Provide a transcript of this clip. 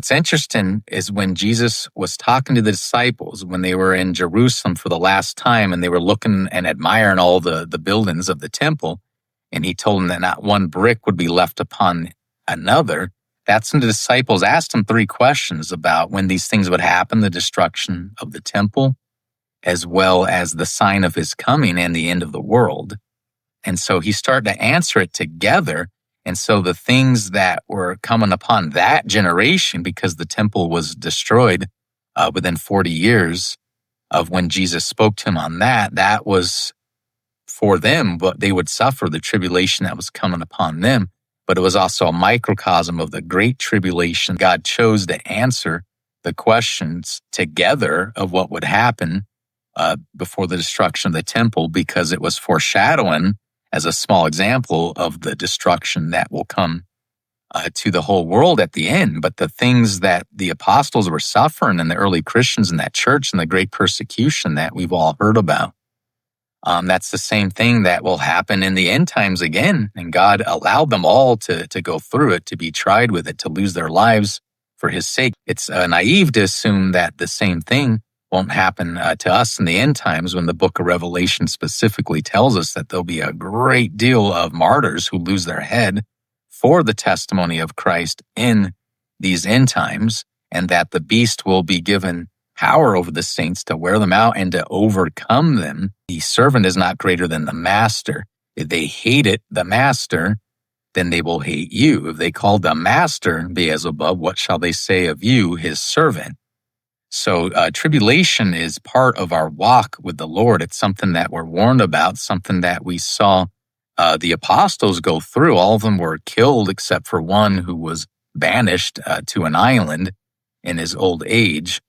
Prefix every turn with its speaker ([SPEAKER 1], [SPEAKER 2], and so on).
[SPEAKER 1] What's interesting is when Jesus was talking to the disciples, when they were in Jerusalem for the last time and they were looking and admiring all the buildings of the temple, and he told them that not one brick would be left upon another, that's when the disciples asked him 3 questions about when these things would happen, the destruction of the temple, as well as the sign of his coming and the end of the world. And so he started to answer it together. And so the things that were coming upon that generation, because the temple was destroyed within 40 years of when Jesus spoke to him on that, that was for them, but they would suffer the tribulation that was coming upon them. But it was also a microcosm of the great tribulation. God chose to answer the questions together of what would happen before the destruction of the temple, because it was foreshadowing as a small example of the destruction that will come to the whole world at the end. But the things that the apostles were suffering and the early Christians in that church and the great persecution that we've all heard about, that's the same thing that will happen in the end times again. And God allowed them all to go through it, to be tried with it, to lose their lives for his sake. It's naive to assume that the same thing won't happen to us in the end times, when the book of Revelation specifically tells us that there'll be a great deal of martyrs who lose their head for the testimony of Christ in these end times, and that the beast will be given power over the saints to wear them out and to overcome them. The servant is not greater than the master. If they hated the master, then they will hate you. If they call the master Beelzebub, what shall they say of you, his servant? So tribulation is part of our walk with the Lord. It's something that we're warned about, something that we saw the apostles go through. All of them were killed except for one who was banished to an island in his old age.